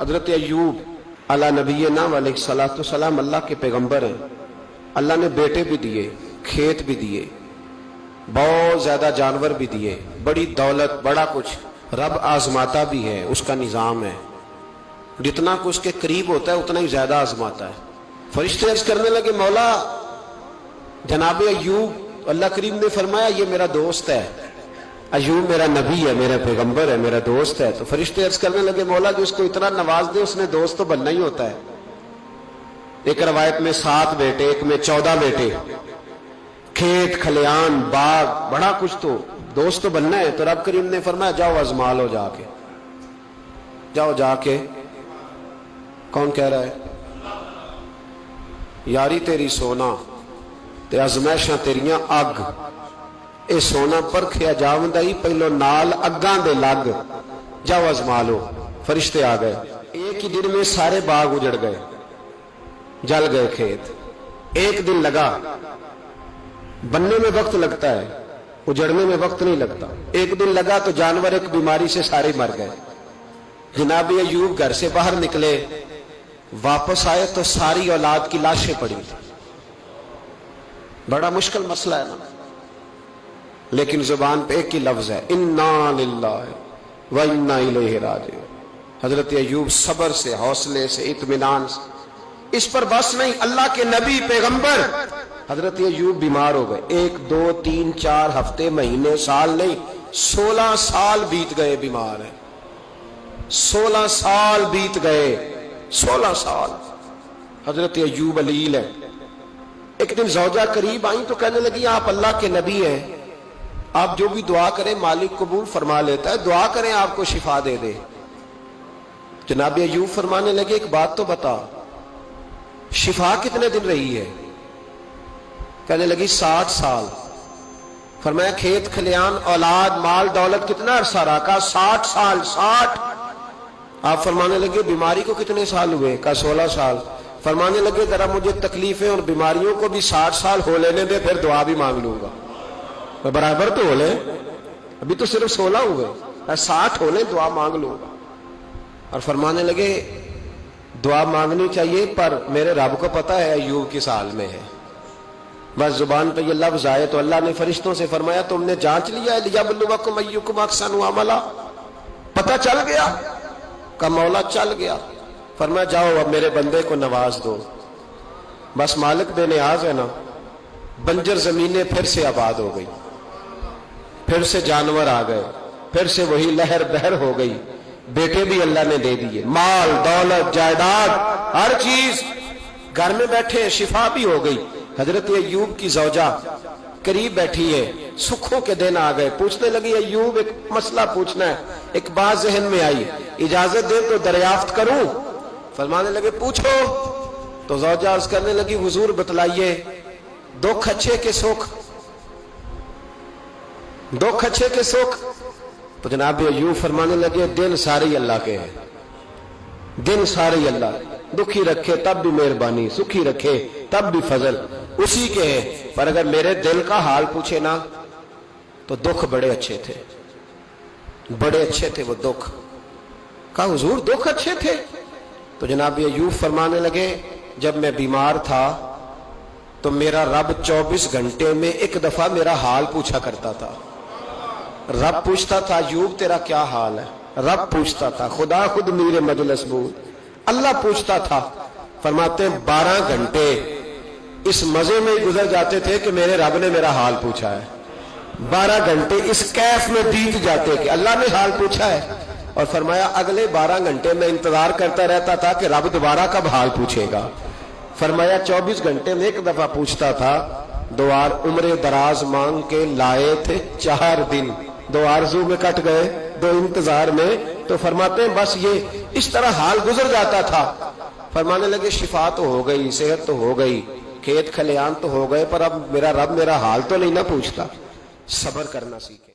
حضرت ایوب علی نبینا علیہ الصلوۃ والسلام اللہ کے پیغمبر ہیں. اللہ نے بیٹے بھی دیے، کھیت بھی دیے، بہت زیادہ جانور بھی دیے، بڑی دولت، بڑا کچھ. رب آزماتا بھی ہے، اس کا نظام ہے. جتنا کہ اس کے قریب ہوتا ہے اتنا ہی زیادہ آزماتا ہے. فرشتے عرض کرنے لگے مولا جناب ایوب، اللہ کریم نے فرمایا یہ میرا دوست ہے، ایوب میرا نبی ہے، میرا پیغمبر ہے، میرا دوست ہے. تو فرشتے عرض کرنے لگے مولا جو اس کو اتنا نواز دے اس نے دوست تو بننا ہی ہوتا ہے. ایک روایت میں 7 بیٹے، ایک میں 14 بیٹے، کھیت کھلیان باغ بڑا کچھ، تو دوست تو بننا ہے. تو رب کریم نے فرمایا جاؤ آزما لو، جا کے جاؤ جا کے. کون کہہ رہا ہے؟ یاری تیری سونا تے ازمائشاں تیریاں اگ، اے سونا پرکھیا جاوندا ہی پہلو نال اگاں دے لگ، جاؤ آزما لو. فرشتے آ گئے، ایک ہی دن میں سارے باغ اجڑ گئے، جل گئے کھیت. ایک دن لگا، بننے میں وقت لگتا ہے، اجڑنے میں وقت نہیں لگتا. ایک دن لگا تو جانور ایک بیماری سے سارے مر گئے. جناب ایوب گھر سے باہر نکلے، واپس آئے تو ساری اولاد کی لاشیں پڑی. بڑا مشکل مسئلہ ہے نا، لیکن زبان پہ ایک ہی لفظ ہے، انا للہ و انا الیہ راجعون. حضرت ایوب صبر سے، حوصلے سے، اطمینان سے. اس پر بس نہیں، اللہ کے نبی پیغمبر حضرت ایوب بیمار ہو گئے. 1 2 3 4 ہفتے، مہینے، سال نہیں، 16 سال بیت گئے بیمار ہیں. 16 سال بیت گئے، 16 سال. حضرت ایوب علیل ہے. ایک دن زوجہ قریب آئیں تو کہنے لگی آپ اللہ کے نبی ہیں، آپ جو بھی دعا کریں مالک قبول فرما لیتا ہے، دعا کریں آپ کو شفا دے دے. جناب ایوب فرمانے لگے ایک بات تو بتا، شفا کتنے دن رہی ہے؟ کہنے لگی 60 سال. فرمایا کھیت کھلیان اولاد مال دولت کتنا عرصہ رہا؟ کہا 60 سال. 60. آپ فرمانے لگے بیماری کو کتنے سال ہوئے؟ کہا 16 سال. فرمانے لگے ذرا مجھے تکلیفیں اور بیماریوں کو بھی 60 سال ہو لینے دے، پھر دعا بھی مانگ لوں گا. برابر تو ہو لے، ابھی تو صرف 16 ہوئے، 60 ہو لیں دعا مانگ لوں گا. اور فرمانے لگے دعا مانگنی چاہیے پر میرے رب کو پتا ہے ایوب کس حال میں ہے. بس زبان پہ یہ لفظ آئے تو اللہ نے فرشتوں سے فرمایا تم نے جانچ لیا ہے لیبلوکم ایکم احسن عملا؟ پتہ چل گیا؟ کہ مولا چل گیا. فرمایا جاؤ اب میرے بندے کو نواز دو. بس مالک بے نیاز ہے نا. بنجر زمینیں پھر سے آباد ہو گئی، پھر سے جانور آ گئے، پھر سے وہی لہر بہر ہو گئی. بیٹے بھی اللہ نے دے دیے، مال دولت جائیداد ہر چیز. گھر میں بیٹھے شفا بھی ہو گئی. حضرت ایوب کی زوجہ قریب بیٹھی ہے، سکھوں کے دن آ گئے. پوچھنے لگی ایوب ایک مسئلہ پوچھنا ہے. ایک بات ذہن میں آئی، اجازت دے تو دریافت کروں؟ فرمانے لگے پوچھو. تو زوجہ عرض کرنے لگی حضور بتلائیے دکھ اچھے کے سکھ، دکھ اچھے کے سکھ. تو جناب ایوب فرمانے لگے دن سارے اللہ کے ہیں، دن سارے اللہ، دکھی رکھے تب بھی مہربانی، سکھی رکھے تب بھی فضل اسی کے ہیں. پر اگر میرے دل کا حال پوچھے نا تو دکھ بڑے اچھے تھے، بڑے اچھے تھے وہ دکھ. کہا حضور دکھ اچھے تھے؟ تو جناب ایوب فرمانے لگے جب میں بیمار تھا تو میرا رب 24 گھنٹے میں ایک دفعہ میرا حال پوچھا کرتا تھا. رب پوچھتا تھا ایوب تیرا کیا حال ہے؟ رب پوچھتا تھا، خدا خود میرے مجلس بود، اللہ پوچھتا تھا. فرماتے ہیں 12 گھنٹے اس مزے میں گزر جاتے تھے کہ میرے رب نے میرا حال پوچھا ہے. 12 گھنٹے اس کیف میں بیت جاتے کہ اللہ نے حال پوچھا ہے. اور فرمایا اگلے 12 گھنٹے میں انتظار کرتا رہتا تھا کہ رب دوبارہ کب حال پوچھے گا. فرمایا 24 گھنٹے میں ایک دفعہ پوچھتا تھا. 2 عمر دراز مانگ کے لائے تھے 4 دن، 2 آرزو میں کٹ گئے، 2 انتظار میں. تو فرماتے ہیں بس یہ اس طرح حال گزر جاتا تھا. فرمانے لگے شفا تو ہو گئی، صحت تو ہو گئی، کھیت کھلیان تو ہو گئے، پر اب میرا رب میرا حال تو نہیں نہ پوچھتا. صبر کرنا سیکھے.